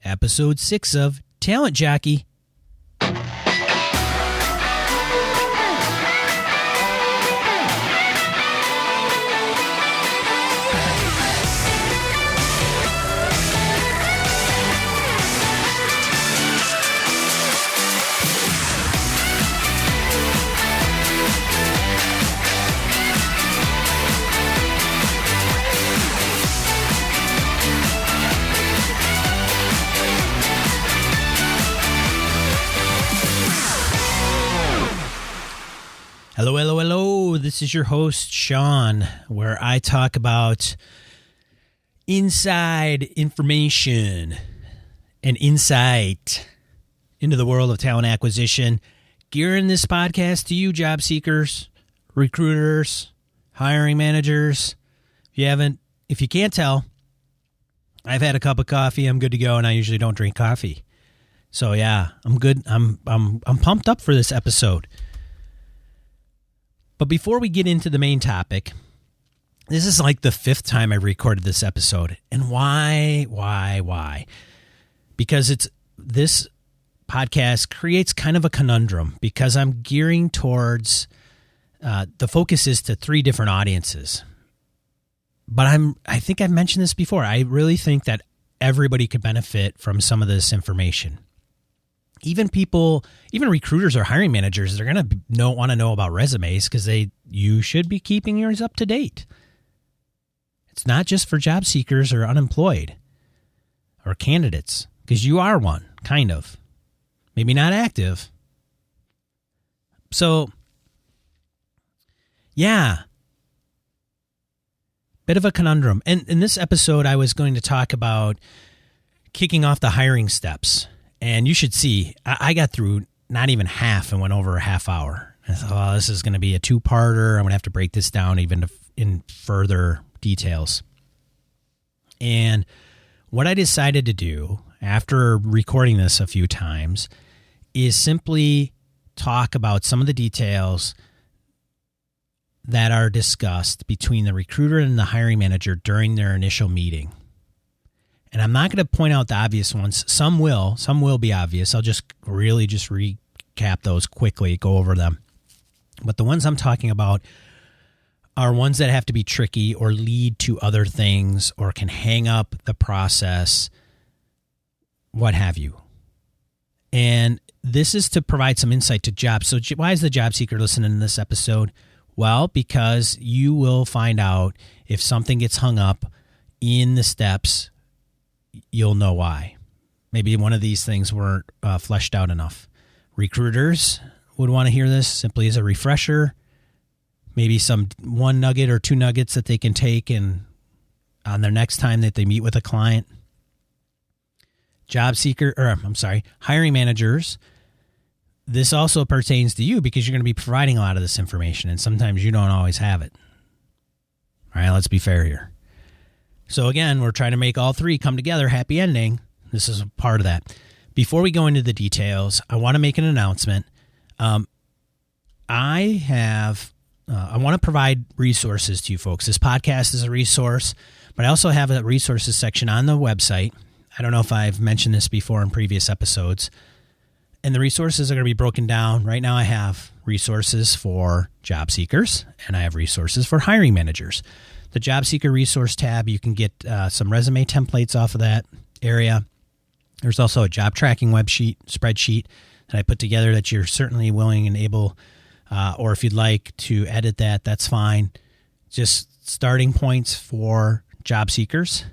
episode 6 of Talent Jockey. Hello, hello, hello. This is your host, Sean, where I talk about inside information and insight into the world of talent acquisition. Gearing this podcast to you, job seekers, recruiters, hiring managers. If you can't tell, I've had a cup of coffee. I'm good to go, and I usually don't drink coffee. So yeah, I'm good. I'm pumped up for this episode. But before we get into the main topic, this is like the 5th time I've recorded this episode. And why? Because this podcast creates kind of a conundrum because I'm gearing towards, the focus is to 3 different audiences. But I think I've mentioned this before. I really think that everybody could benefit from some of this information. Even recruiters or hiring managers, they're going to want to know about resumes because you should be keeping yours up to date. It's not just for job seekers or unemployed or candidates, because you are one, kind of. Maybe not active. So, yeah. Bit of a conundrum. And in this episode, I was going to talk about kicking off the hiring steps. And you should see, I got through not even half and went over a half hour. I thought, this is going to be a 2-parter. I'm going to have to break this down even in further details. And what I decided to do after recording this a few times is simply talk about some of the details that are discussed between the recruiter and the hiring manager during their initial meeting. And I'm not going to point out the obvious ones. Some will be obvious. I'll just recap those quickly, go over them. But the ones I'm talking about are ones that have to be tricky or lead to other things or can hang up the process, what have you. And this is to provide some insight to jobs. So why is the job seeker listening to this episode? Well, because you will find out if something gets hung up in the steps. You'll know why. Maybe one of these things weren't fleshed out enough. Recruiters would want to hear this simply as a refresher. Maybe some 1 nugget or 2 nuggets that they can take and on their next time that they meet with a client. Hiring managers. This also pertains to you because you're going to be providing a lot of this information, and sometimes you don't always have it. All right, let's be fair here. So again, we're trying to make all 3 come together, happy ending. This is a part of that. Before we go into the details, I want to make an announcement. I want to provide resources to you folks. This podcast is a resource, but I also have a resources section on the website. I don't know if I've mentioned this before in previous episodes. And the resources are going to be broken down. Right now I have resources for job seekers, and I have resources for hiring managers. The Job Seeker Resource tab, you can get some resume templates off of that area. There's also a job tracking spreadsheet that I put together that you're certainly willing and able, or if you'd like to edit that, that's fine. Just starting points for job seekers.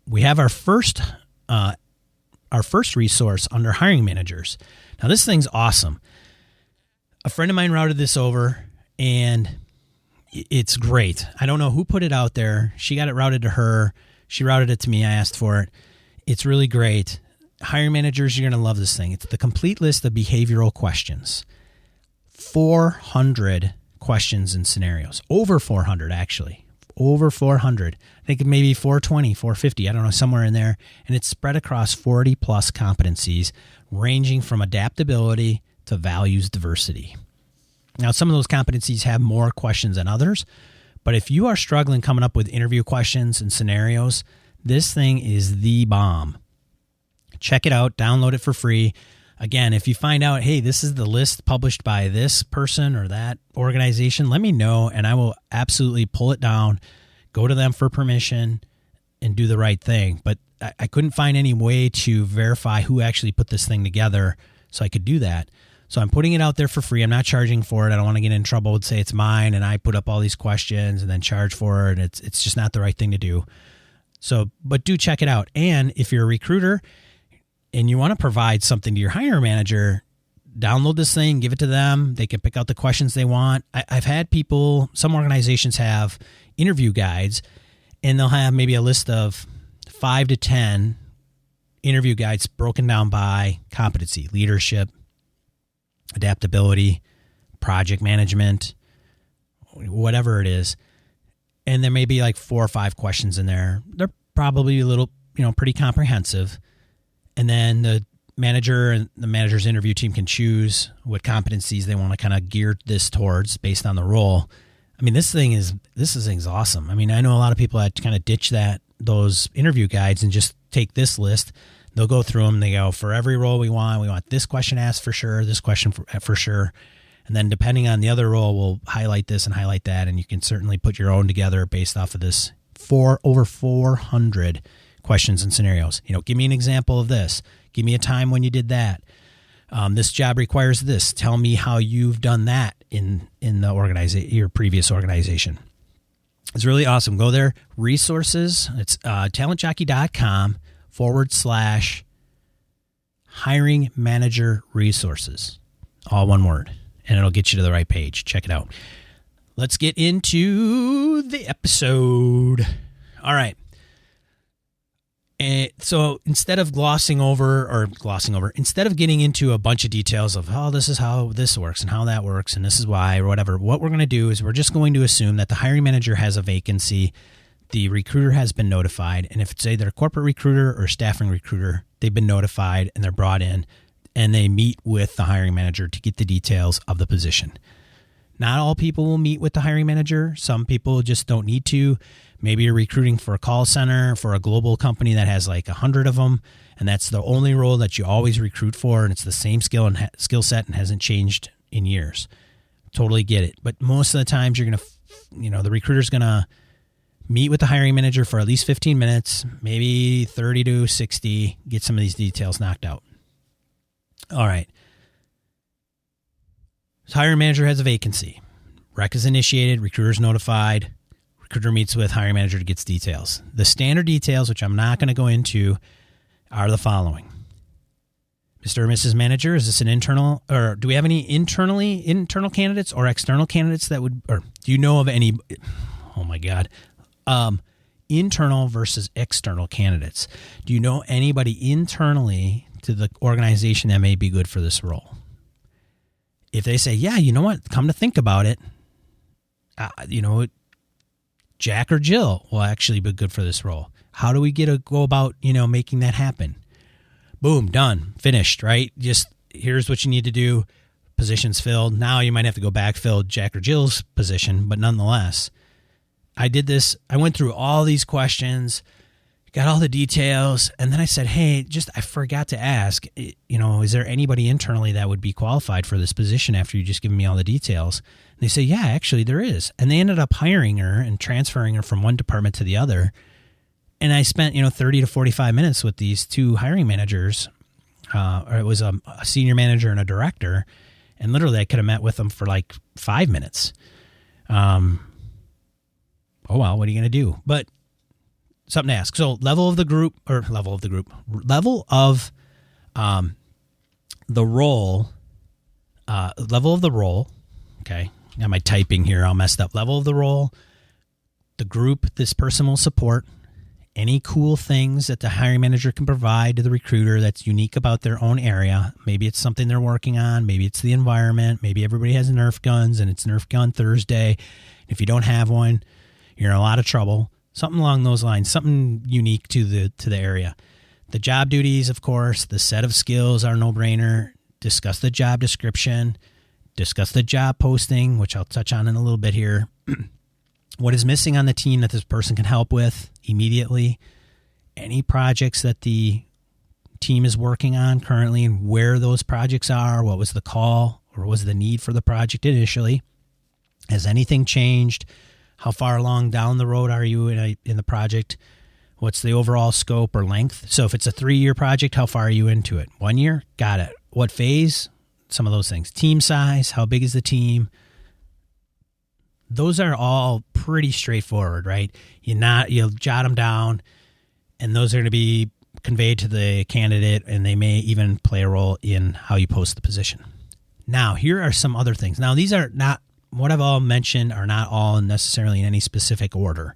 We have our first resource under hiring managers. Now, this thing's awesome. A friend of mine routed this over, and it's great. I don't know who put it out there. She got it routed to her. She routed it to me. I asked for it. It's really great. Hiring managers, you're going to love this thing. It's the complete list of behavioral questions. 400 questions and scenarios. Over 400, actually. Over 400. I think maybe 420, 450. I don't know, somewhere in there. And it's spread across 40-plus competencies, ranging from adaptability to values diversity. Now, some of those competencies have more questions than others, but if you are struggling coming up with interview questions and scenarios, this thing is the bomb. Check it out. Download it for free. Again, if you find out, hey, this is the list published by this person or that organization, let me know, and I will absolutely pull it down, go to them for permission, and do the right thing. But I couldn't find any way to verify who actually put this thing together so I could do that. So I'm putting it out there for free. I'm not charging for it. I don't want to get in trouble and say it's mine and I put up all these questions and then charge for it. It's just not the right thing to do. So, but do check it out. And if you're a recruiter and you want to provide something to your hiring manager, download this thing, give it to them. They can pick out the questions they want. I've had people, some organizations have interview guides, and they'll have maybe a list of 5 to 10 interview guides broken down by competency, leadership, adaptability, project management, whatever it is. And there may be like 4 or 5 questions in there. They're probably a little, pretty comprehensive. And then the manager and the manager's interview team can choose what competencies they want to kind of gear this towards based on the role. I mean, this thing's awesome. I mean, I know a lot of people that kind of ditch those interview guides and just take this list. They'll go through them. They go, for every role we want this question asked for sure, this question for sure. And then depending on the other role, we'll highlight this and highlight that. And you can certainly put your own together based off of this over 400 questions and scenarios. Give me an example of this. Give me a time when you did that. This job requires this. Tell me how you've done that in the your previous organization. It's really awesome. Go there. Resources. It's talentjockey.com/hiring manager resources. All one word. And it'll get you to the right page. Check it out. Let's get into the episode. All right. So instead of instead of getting into a bunch of details of, this is how this works and how that works and this is why or whatever, what we're going to do is we're just going to assume that the hiring manager has a vacancy, the recruiter has been notified, and if it's either a corporate recruiter or staffing recruiter, they've been notified and they're brought in and they meet with the hiring manager to get the details of the position. Not all people will meet with the hiring manager. Some people just don't need to. Maybe you're recruiting for a call center for a global company that has like 100 of them, and that's the only role that you always recruit for, and it's the same skill set and hasn't changed in years. Totally get it. But most of the times you're going to, the recruiter's going to meet with the hiring manager for at least 15 minutes, maybe 30 to 60, get some of these details knocked out. All right. So hiring manager has a vacancy. Rec is initiated, recruiter's notified. Recruiter meets with hiring manager to get details. The standard details, which I'm not going to go into, are the following. Mr. or Mrs. Manager, is this an internal, or do we have any internal candidates or external candidates that would, or do you know of any, oh my God, internal versus external candidates? Do you know anybody internally to the organization that may be good for this role? If they say, yeah, you know what, come to think about it, Jack or Jill will actually be good for this role. How do we go about, making that happen? Boom, done, finished, right? Just here's what you need to do. Position's filled. Now you might have to go backfill Jack or Jill's position, but nonetheless, I did this. I went through all these questions, got all the details, and then I said, hey, I forgot to ask, is there anybody internally that would be qualified for this position after you just given me all the details? And they say, yeah, actually there is. And they ended up hiring her and transferring her from one department to the other. And I spent, 30 to 45 minutes with these 2 hiring managers. Or it was a senior manager and a director. And literally I could have met with them for like 5 minutes. Oh, well, what are you going to do? But something to ask. So level of the role. Okay. Got my typing here all messed up. Level of the role, the group this person will support, any cool things that the hiring manager can provide to the recruiter that's unique about their own area. Maybe it's something they're working on. Maybe it's the environment. Maybe everybody has Nerf guns and it's Nerf Gun Thursday. If you don't have one, you're in a lot of trouble. Something along those lines, something unique to the area. The job duties, of course, the set of skills are no-brainer. Discuss the job description. Discuss the job posting, which I'll touch on in a little bit here. What is missing on the team that this person can help with immediately. Any projects that the team is working on currently and where those projects are. What was the call or was the need for the project initially? Has anything changed? How far along down the road are you in the project? What's the overall scope or length? So if it's a 3-year project, how far are you into it? 1 year? Got it. What phase? Some of those things. Team size, how big is the team? Those are all pretty straightforward, right? You'll jot them down, and those are going to be conveyed to the candidate, and they may even play a role in how you post the position. Now, here are some other things. Now, these are not, what I've all mentioned are not all necessarily in any specific order.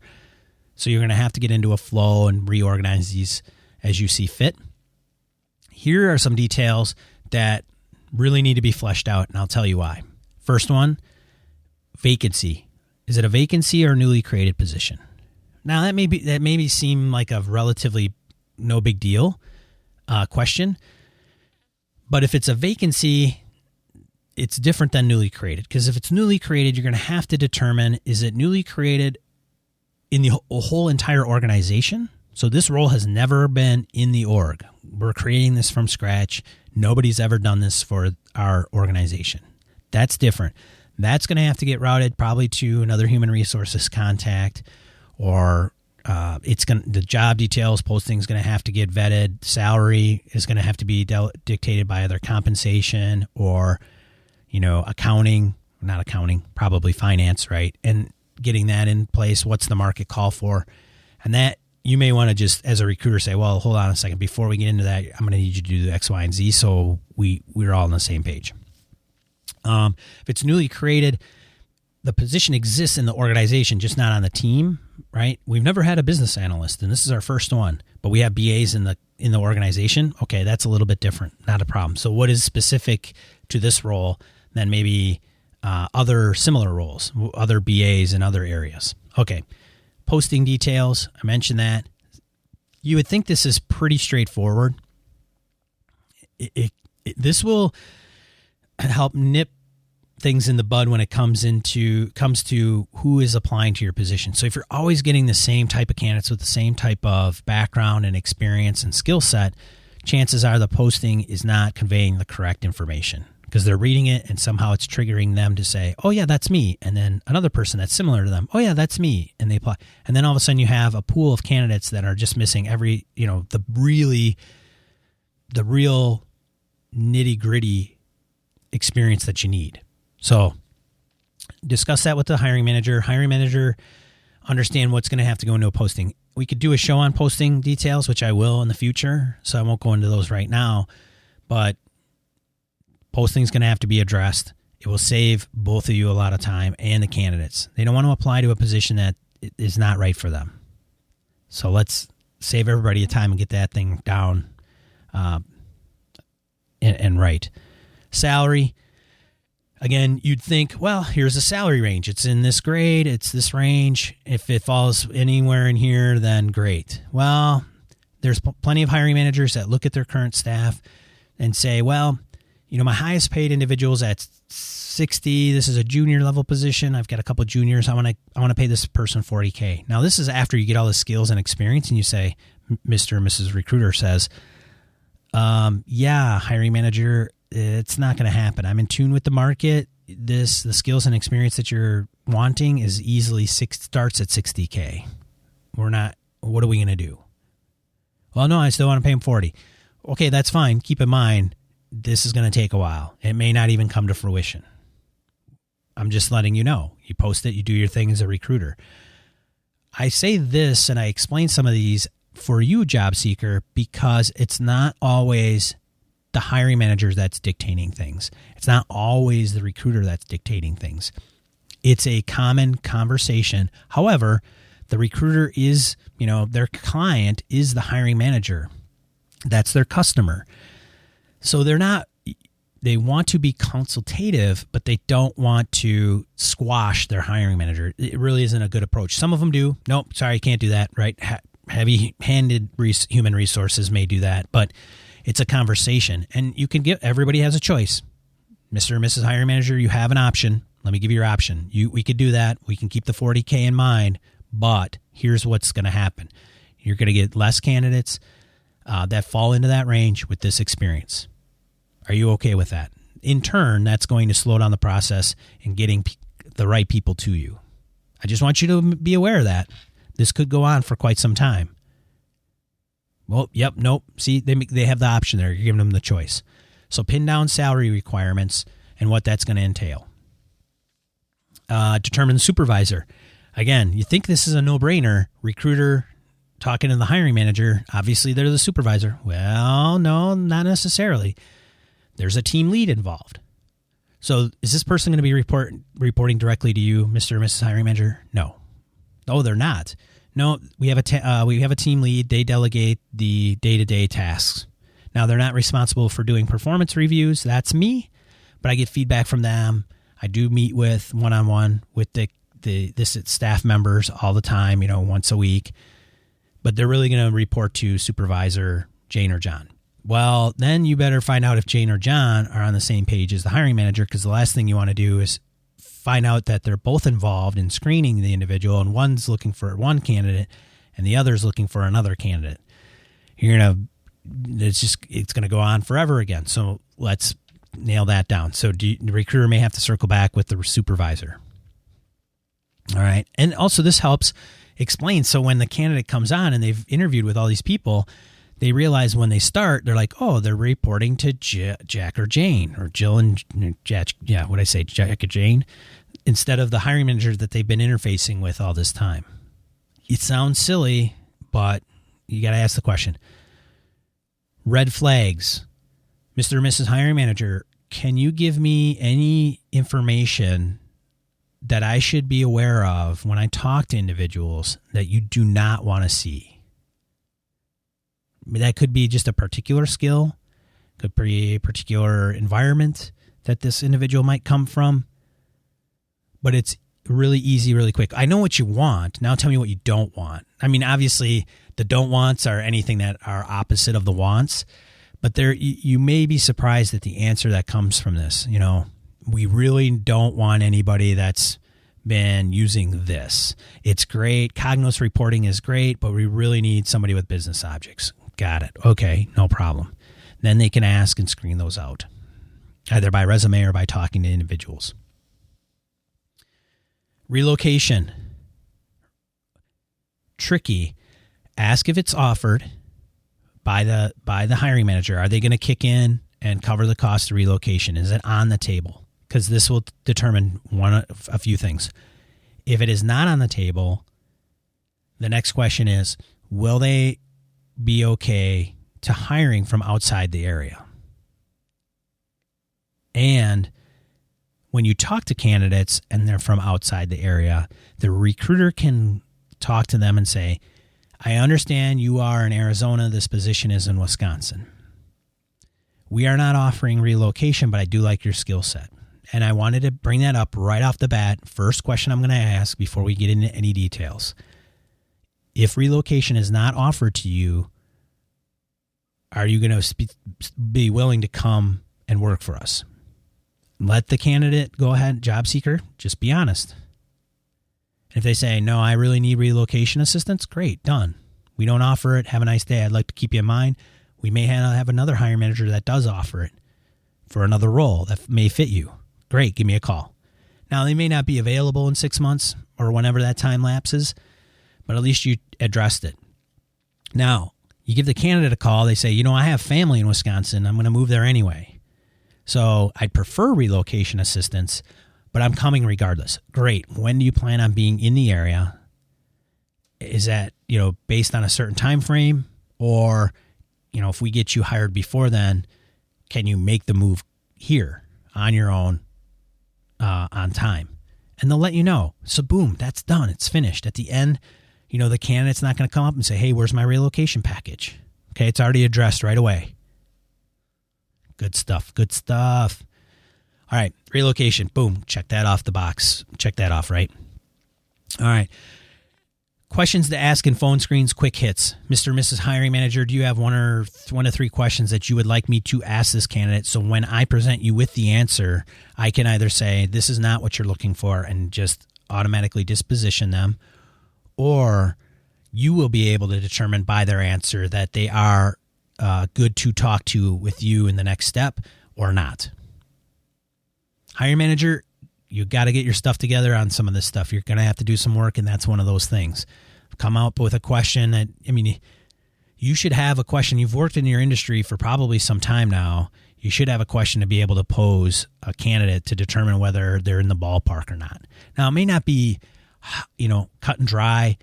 So you're going to have to get into a flow and reorganize these as you see fit. Here are some details that really need to be fleshed out, and I'll tell you why. First one, vacancy. Is it a vacancy or a newly created position? Now, that may seem like a relatively no big deal question, but if it's a vacancy, it's different than newly created, because if it's newly created, you're going to have to determine, is it newly created in the whole entire organization? So this role has never been in the org. We're creating this from scratch. Nobody's ever done this for our organization. That's different. That's going to have to get routed probably to another human resources contact, or the job details posting is going to have to get vetted. Salary is going to have to be dictated by either compensation or, probably finance, right? And getting that in place. What's the market call for? And that you may want to just, as a recruiter, say, well, hold on a second. Before we get into that, I'm going to need you to do X, Y, and Z so we're all on the same page. If it's newly created, the position exists in the organization, just not on the team, right? We've never had a business analyst, and this is our first one, but we have BAs in the organization. Okay, that's a little bit different, not a problem. So what is specific to this role than maybe other similar roles, other BAs in other areas? Okay, posting details, I mentioned that. You would think this is pretty straightforward. This will help nip things in the bud when it comes to who is applying to your position. So if you're always getting the same type of candidates with the same type of background and experience and skill set, chances are the posting is not conveying the correct information, because they're reading it and somehow it's triggering them to say, oh yeah, that's me. And then another person that's similar to them, oh yeah, that's me. And they apply. And then all of a sudden you have a pool of candidates that are just missing the real nitty gritty experience that you need. So discuss that with the hiring manager. Hiring manager, understand what's going to have to go into a posting. We could do a show on posting details, which I will in the future, so I won't go into those right now. But posting is going to have to be addressed. It will save both of you a lot of time and the candidates. They don't want to apply to a position that is not right for them. So let's save everybody time and get that thing down and right. Salary. Again, you'd think, well, here's a salary range. It's in this grade. It's this range. If it falls anywhere in here, then great. Well, there's plenty of hiring managers that look at their current staff and say, well, my highest paid individual is at 60. This is a junior level position. I've got a couple of juniors. I want to pay this person $40K. Now, this is after you get all the skills and experience, and you say, Mr. and Mrs. Recruiter says, yeah, hiring manager, it's not going to happen. I'm in tune with the market. The skills and experience that you're wanting is easily starts at $60K. What are we going to do? Well, no, I still want to pay him $40. Okay, that's fine. Keep in mind, this is going to take a while. It may not even come to fruition. I'm just letting you know. You post it, you do your thing as a recruiter. I say this and I explain some of these for you, job seeker, because it's not always the hiring manager that's dictating things. It's not always the recruiter that's dictating things. It's a common conversation. However, the recruiter is, their client is the hiring manager. That's their customer. So they want to be consultative, but they don't want to squash their hiring manager. It really isn't a good approach. Some of them do. Nope, sorry, can't do that, right? Heavy-handed human resources may do that, but it's a conversation, and everybody has a choice. Mr. and Mrs. Hiring Manager, you have an option. Let me give you your option. We could do that. We can keep the $40K in mind, but here's what's going to happen. You're going to get less candidates. that fall into that range with this experience. Are you okay with that? In turn, that's going to slow down the process in getting the right people to you. I just want you to be aware of that. This could go on for quite some time. Well, yep, nope. See, they have the option there. You're giving them the choice. So pin down salary requirements and what that's going to entail. Determine the supervisor. Again, you think this is a no-brainer. Recruiter talking to the hiring manager. Obviously, they're the supervisor. Well, no, not necessarily. There's a team lead involved. So is this person going to be reporting directly to you, Mr. or Mrs. Hiring Manager? No. Oh, they're not. No, we have a team lead. They delegate the day-to-day tasks. Now, they're not responsible for doing performance reviews. That's me, but I get feedback from them. I do meet with one-on-one with this staff members all the time, once a week. But they're really going to report to Supervisor Jane or John. Well, then you better find out if Jane or John are on the same page as the hiring manager, because the last thing you want to do is find out that they're both involved in screening the individual, and one's looking for one candidate and the other's looking for another candidate. It's going to go on forever again. So let's nail that down. So the recruiter may have to circle back with the supervisor. All right. And also this helps explain. So when the candidate comes on and they've interviewed with all these people, they realize when they start, they're like, oh, they're reporting to Jack or Jane, or Jill and Jack. Yeah, what I say, Jack or Jane, instead of the hiring manager that they've been interfacing with all this time. It sounds silly, but you got to ask the question. Red flags. Mr. or Mrs. Hiring Manager, can you give me any information that I should be aware of when I talk to individuals that you do not want to see? That could be just a particular skill, could be a particular environment that this individual might come from, but it's really easy, really quick. I know what you want. Now tell me what you don't want. I mean, obviously the don't wants are anything that are opposite of the wants, but you may be surprised at the answer that comes from this. We really don't want anybody that's been using this. It's great. Cognos reporting is great, but we really need somebody with business objects. Got it. Okay, no problem. Then they can ask and screen those out, either by resume or by talking to individuals. Relocation. Tricky. Ask if it's offered by the hiring manager. Are they going to kick in and cover the cost of relocation? Is it on the table? Because this will determine a few things. If it is not on the table, the next question is, will they be okay to hiring from outside the area? And when you talk to candidates and they're from outside the area, the recruiter can talk to them and say, I understand you are in Arizona. This position is in Wisconsin. We are not offering relocation, but I do like your skill set. And I wanted to bring that up right off the bat. First question I'm going to ask before we get into any details. If relocation is not offered to you, are you going to be willing to come and work for us? Let the candidate go ahead, job seeker, just be honest. If they say, no, I really need relocation assistance, great, done. We don't offer it. Have a nice day. I'd like to keep you in mind. We may have another hiring manager that does offer it for another role that may fit you. Great, give me a call. Now, they may not be available in 6 months or whenever that time lapses, but at least you addressed it. Now, you give the candidate a call. They say, I have family in Wisconsin. I'm going to move there anyway. So I'd prefer relocation assistance, but I'm coming regardless. Great. When do you plan on being in the area? Is that, based on a certain time frame? Or, if we get you hired before then, can you make the move here on your own on time? And they'll let you know. So boom, that's done. It's finished. At the end, the candidate's not going to come up and say, hey, where's my relocation package? Okay, it's already addressed right away. Good stuff. Good stuff. All right, relocation. Boom, check that off the box. Check that off, right? All right. Questions to ask in phone screens, quick hits. Mr. or Mrs. Hiring Manager, do you have one to three questions that you would like me to ask this candidate? So when I present you with the answer, I can either say, this is not what you're looking for, and just automatically disposition them, or you will be able to determine by their answer that they are good to talk to with you in the next step or not. Hiring manager, you got to get your stuff together on some of this stuff. You're going to have to do some work, and that's one of those things. Come up with a question that, you should have a question. You've worked in your industry for probably some time now. You should have a question to be able to pose a candidate to determine whether they're in the ballpark or not. Now, it may not be, cut and dry.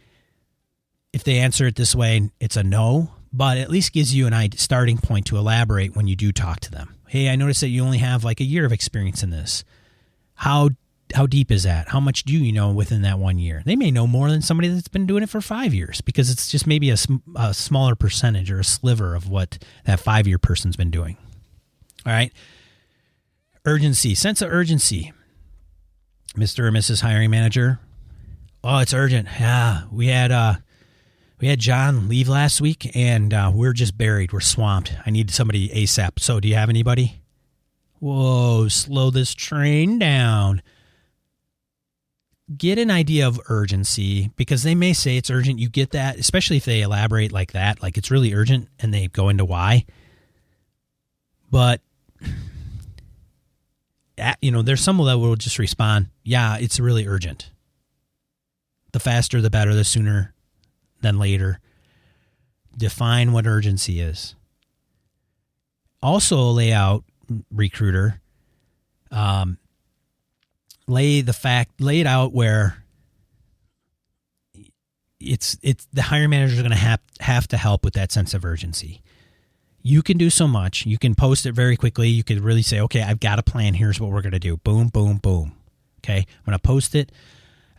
If they answer it this way, it's a no, but at least gives you an starting point to elaborate when you do talk to them. Hey, I noticed that you only have like a year of experience in this. How deep is that? How much do you know within that 1 year? They may know more than somebody that's been doing it for 5 years because it's just maybe a smaller percentage or a sliver of what that 5-year person's been doing. All right. Urgency, sense of urgency. Mr. or Mrs. Hiring Manager. Oh, it's urgent. Yeah, we had John leave last week, and we're just buried. We're swamped. I need somebody ASAP. So do you have anybody? Whoa, slow this train down. Get an idea of urgency, because they may say it's urgent. You get that, especially if they elaborate like that, like it's really urgent, and they go into why. But, there's some that will just respond, yeah, it's really urgent. The faster, the better, the sooner than later. Define what urgency is. Also lay out, recruiter, lay it out where it's the hiring manager is going to have to help with that sense of urgency. You can do so much. You can post it very quickly. You could really say, okay, I've got a plan. Here's what we're going to do. Boom, boom, boom. Okay, I'm going to post it.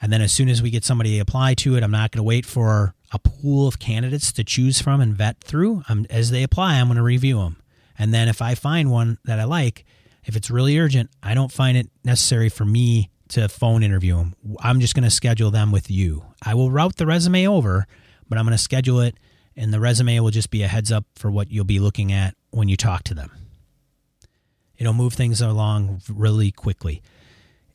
And then as soon as we get somebody to apply to it, I'm not going to wait for a pool of candidates to choose from and vet through. As they apply, I'm going to review them. And then if I find one that I like, if it's really urgent, I don't find it necessary for me to phone interview them. I'm just going to schedule them with you. I will route the resume over, but I'm going to schedule it, and the resume will just be a heads up for what you'll be looking at when you talk to them. It'll move things along really quickly.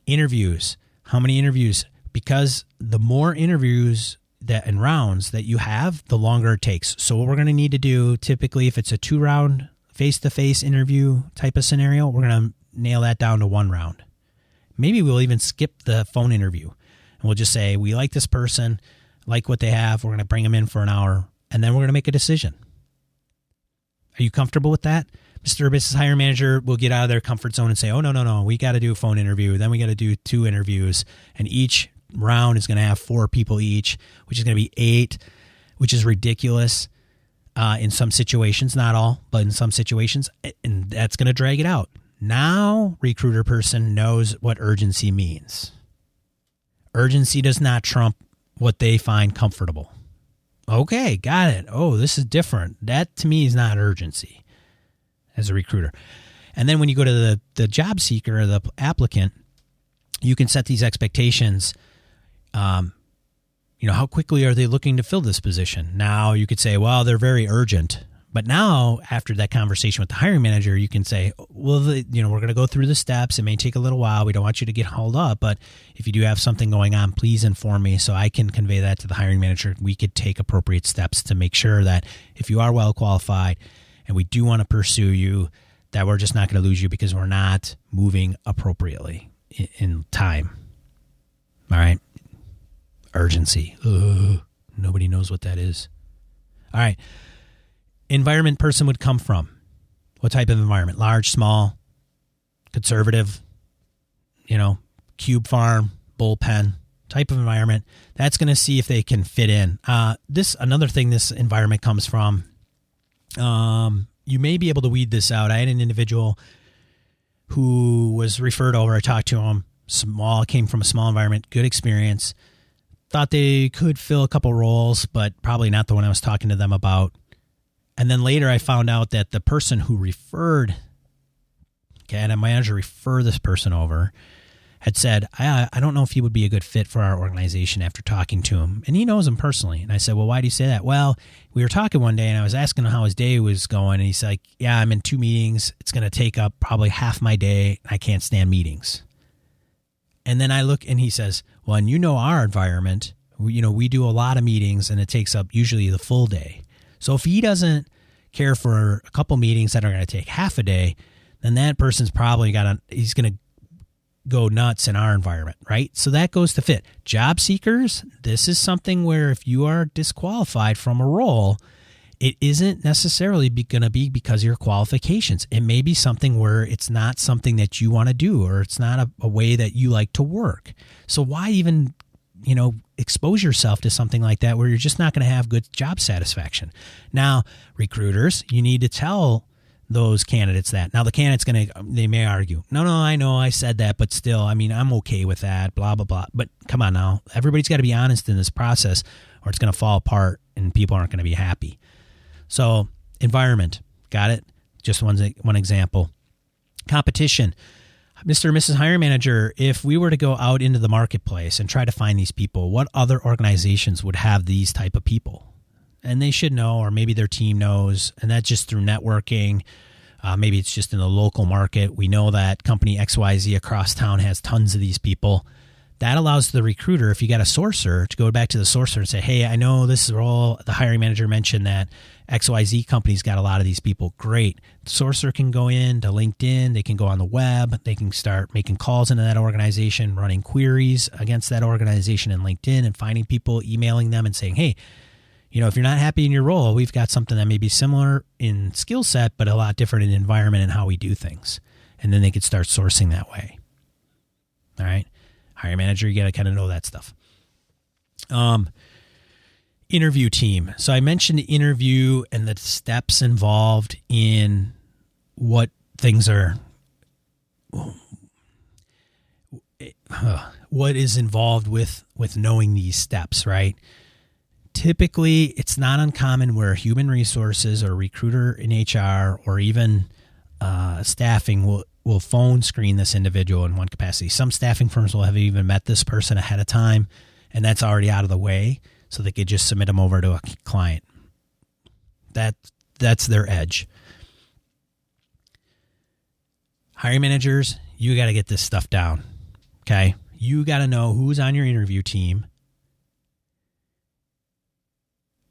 Interviews. How many interviews? Because the more interviews and rounds that you have, the longer it takes. So what we're going to need to do, typically if it's a 2-round face-to-face interview type of scenario, we're going to nail that down to 1 round. Maybe we'll even skip the phone interview, and we'll just say, we like this person, like what they have, we're going to bring them in for an hour, and then we're going to make a decision. Are you comfortable with that? Mr. or Mrs. Hiring Manager will get out of their comfort zone and say, oh, no, we got to do a phone interview, then we got to do 2 interviews, and each round is going to have 4 people each, which is going to be 8, which is ridiculous. In some situations, not all, but in some situations, and that's going to drag it out. Now, recruiter person knows what urgency means. Urgency does not trump what they find comfortable. Okay, got it. Oh, this is different. That to me is not urgency as a recruiter. And then when you go to the job seeker or the applicant, you can set these expectations. How quickly are they looking to fill this position? Now you could say, well, they're very urgent. But now after that conversation with the hiring manager, you can say, well, we're going to go through the steps. It may take a little while. We don't want you to get hauled up. But if you do have something going on, please inform me so I can convey that to the hiring manager. We could take appropriate steps to make sure that if you are well qualified and we do want to pursue you, that we're just not going to lose you because we're not moving appropriately in time. All right. Urgency. Ugh, nobody knows what that is. All right. Environment person would come from. What type of environment? Large, small, conservative, cube farm, bullpen type of environment. That's going to see if they can fit in. Another thing this environment comes from, you may be able to weed this out. I had an individual who was referred over. I talked to him. Came from a small environment, good experience. Thought they could fill a couple roles, but probably not the one I was talking to them about. And then later I found out that the person who and a manager referred this person over, had said, I don't know if he would be a good fit for our organization after talking to him. And he knows him personally. And I said, well, why do you say that? Well, we were talking one day and I was asking him how his day was going. And he's like, yeah, I'm in 2 meetings. It's going to take up probably half my day. I can't stand meetings. And then I look and he says, well, and our environment, we do a lot of meetings and it takes up usually the full day. So if he doesn't care for a couple meetings that are going to take half a day, then that person's probably he's going to go nuts in our environment, right? So that goes to fit. Job seekers, this is something where if you are disqualified from a role, it isn't necessarily going to be because of your qualifications. It may be something where it's not something that you want to do, or it's not a way that you like to work. So why even, expose yourself to something like that where you're just not going to have good job satisfaction? Now, recruiters, you need to tell those candidates that. Now, the candidate's they may argue, no, I know I said that, but still, I'm okay with that, blah, blah, blah. But come on now, everybody's got to be honest in this process or it's going to fall apart and people aren't going to be happy. So environment, got it? Just one example. Competition. Mr. and Mrs. Hiring Manager, if we were to go out into the marketplace and try to find these people, what other organizations would have these type of people? And they should know, or maybe their team knows, and that's just through networking. Maybe it's just in the local market. We know that company XYZ across town has tons of these people. That allows the recruiter, if you got a sourcer, to go back to the sourcer and say, hey, I know this role, the hiring manager mentioned that XYZ company's got a lot of these people. Great. The sourcer can go into LinkedIn. They can go on the web. They can start making calls into that organization, running queries against that organization in LinkedIn and finding people, emailing them and saying, hey, if you're not happy in your role, we've got something that may be similar in skill set, but a lot different in environment and how we do things. And then they could start sourcing that way. All right. Hiring manager, you got to kind of know that stuff. Interview team. So I mentioned the interview and the steps involved in what things are, what is involved with knowing these steps, right? Typically, it's not uncommon where human resources or recruiter in HR or even staffing will phone screen this individual in one capacity. Some staffing firms will have even met this person ahead of time, and that's already out of the way, so they could just submit them over to a client. That's their edge. Hiring managers, you got to get this stuff down, okay? You got to know who's on your interview team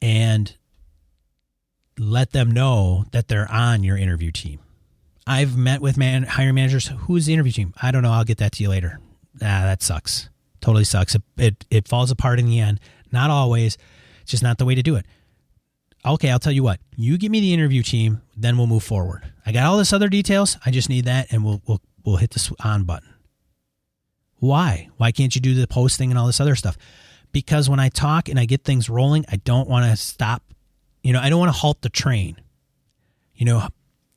and let them know that they're on your interview team. I've met with hiring managers. Who's the interview team? I don't know. I'll get that to you later. That sucks. Totally sucks. It falls apart in the end. Not always. It's just not the way to do it. Okay, I'll tell you what. You give me the interview team, then we'll move forward. I got all this other details. I just need that, and we'll hit the on button. Why? Why can't you do the posting and all this other stuff? Because when I talk and I get things rolling, I don't want to stop. I don't want to halt the train.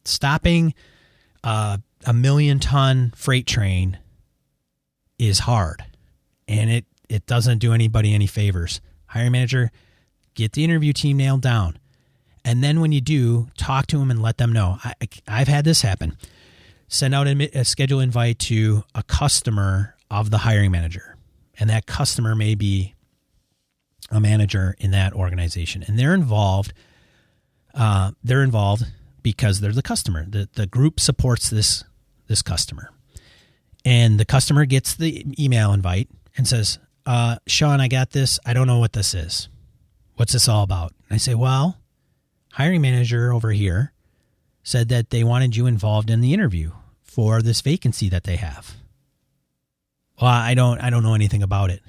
Stopping a 1,000,000-ton freight train is hard, and it doesn't do anybody any favors. Hiring manager, get the interview team nailed down, and then when you do, talk to them and let them know. I've had this happen. Send out a schedule invite to a customer of the hiring manager, and that customer may be a manager in that organization, and they're involved. They're involved because they're the customer. The group supports this customer. And the customer gets the email invite and says, Sean, I got this. I don't know what this is. What's this all about? And I say, well, hiring manager over here said that they wanted you involved in the interview for this vacancy that they have. Well, I don't know anything about it.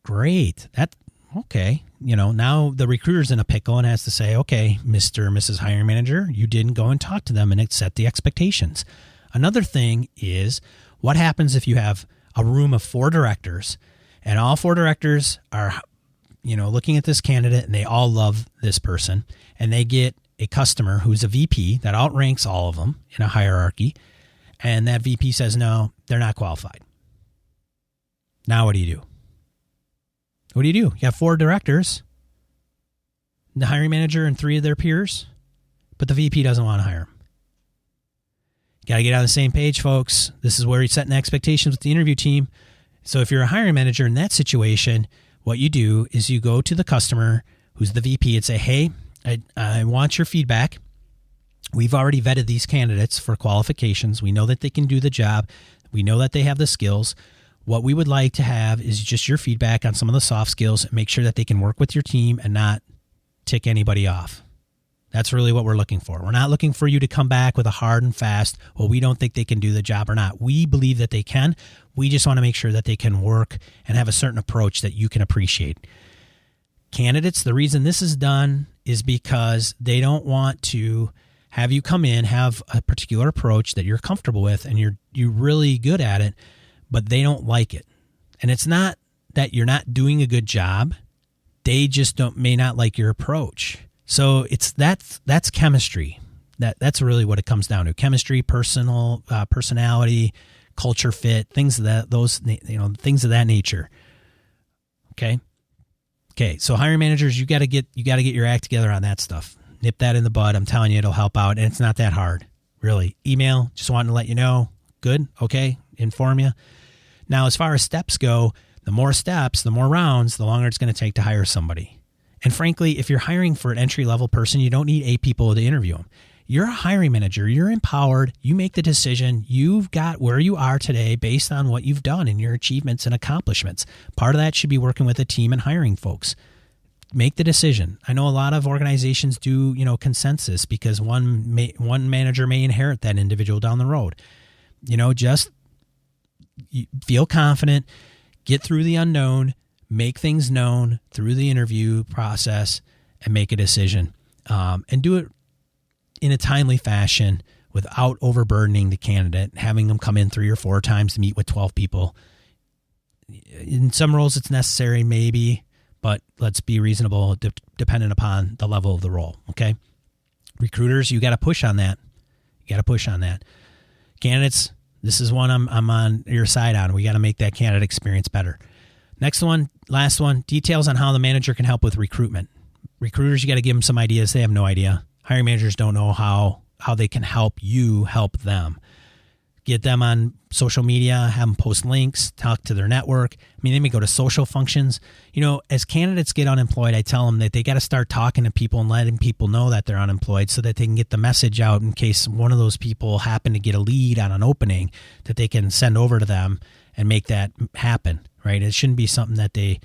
Great. Okay. Now the recruiter's in a pickle and has to say, okay, Mr. or Mrs. Hiring Manager, you didn't go and talk to them and set the expectations. Another thing is, what happens if you have a room of 4 directors and all 4 directors are, looking at this candidate and they all love this person, and they get a customer who's a VP that outranks all of them in a hierarchy, and that VP says, no, they're not qualified. Now what do you do? What do? You have 4 directors, the hiring manager and 3 of their peers, but the VP doesn't want to hire them. Got to get on the same page, folks. This is where you're setting expectations with the interview team. So if you're a hiring manager in that situation, what you do is you go to the customer who's the VP and say, hey, I want your feedback. We've already vetted these candidates for qualifications. We know that they can do the job. We know that they have the skills. What we would like to have is just your feedback on some of the soft skills and make sure that they can work with your team and not tick anybody off. That's really what we're looking for. We're not looking for you to come back with a hard and fast, well, we don't think they can do the job or not. We believe that they can. We just want to make sure that they can work and have a certain approach that you can appreciate. Candidates, the reason this is done is because they don't want to have you come in, have a particular approach that you're comfortable with and you're really good at it, but they don't like it. And it's not that you're not doing a good job. They just may not like your approach. So that's chemistry. That's really what it comes down to. Chemistry, personality, culture fit, things of that nature. Okay. So hiring managers, you got to get your act together on that stuff. Nip that in the bud. I'm telling you, it'll help out, and it's not that hard, really. Email, just wanting to let you know. Good. Okay. Inform you. Now, as far as steps go, the more steps, the more rounds, the longer it's going to take to hire somebody. And frankly, if you're hiring for an entry-level person, you don't need 8 people to interview them. You're a hiring manager. You're empowered. You make the decision. You've got where you are today based on what you've done and your achievements and accomplishments. Part of that should be working with a team and hiring folks. Make the decision. I know a lot of organizations do, consensus because one manager may inherit that individual down the road. Just feel confident, get through the unknown, make things known through the interview process, and make a decision. And do it in a timely fashion without overburdening the candidate, having them come in 3 or 4 times to meet with 12 people. In some roles, it's necessary, maybe. But let's be reasonable, dependent upon the level of the role, okay? Recruiters, you got to push on that. Candidates, this is one I'm on your side on. We got to make that candidate experience better. Next one, last one, details on how the manager can help with recruitment. Recruiters, you got to give them some ideas. They have no idea. Hiring managers don't know how they can help you help them. Get them on social media, have them post links, talk to their network. They may go to social functions. As candidates get unemployed, I tell them that they got to start talking to people and letting people know that they're unemployed so that they can get the message out in case one of those people happen to get a lead on an opening that they can send over to them and make that happen, right? It shouldn't be something that they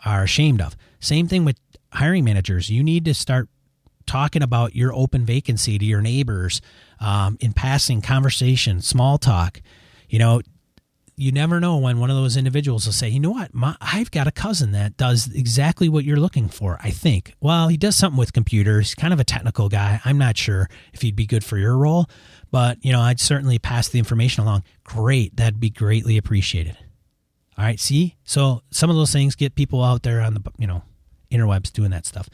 are ashamed of. Same thing with hiring managers. You need to start talking about your open vacancy to your neighbors in passing conversation, small talk. You never know when one of those individuals will say, you know what, I've got a cousin that does exactly what you're looking for, I think. Well, he does something with computers, kind of a technical guy. I'm not sure if he'd be good for your role, but, I'd certainly pass the information along. Great. That'd be greatly appreciated. All right. See? So some of those things get people out there on the, interwebs doing that stuff.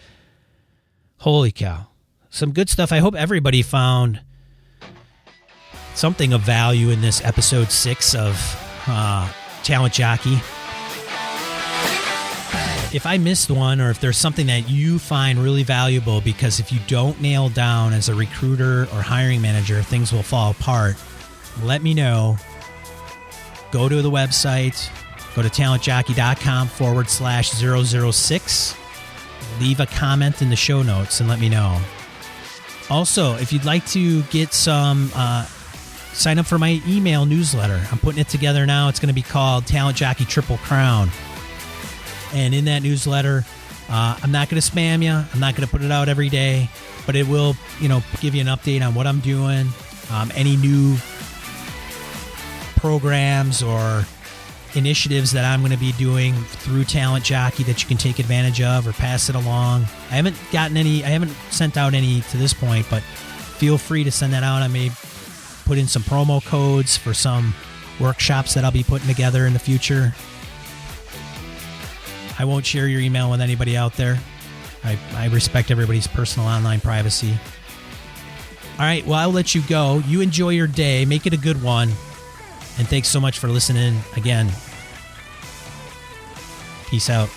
Holy cow. Some good stuff. I hope everybody found something of value in this episode 6 of Talent Jockey. If I missed one, or if there's something that you find really valuable, because if you don't nail down as a recruiter or hiring manager, things will fall apart, let me know. Go to the website, go to talentjockey.com/006. Leave a comment in the show notes and let me know. Also, if you'd like to get some, sign up for my email newsletter. I'm putting it together now. It's going to be called Talent Jockey Triple Crown. And in that newsletter, I'm not going to spam you. I'm not going to put it out every day, but it will, give you an update on what I'm doing, any new programs or initiatives that I'm going to be doing through Talent Jockey that you can take advantage of or pass it along. I haven't sent out any to this point, but feel free to send that out. I may put in some promo codes for some workshops that I'll be putting together in the future. I won't share your email with anybody out there. I respect everybody's personal online privacy. All right, well, I'll let you go. You enjoy your day. Make it a good one. And thanks so much for listening again. Peace out.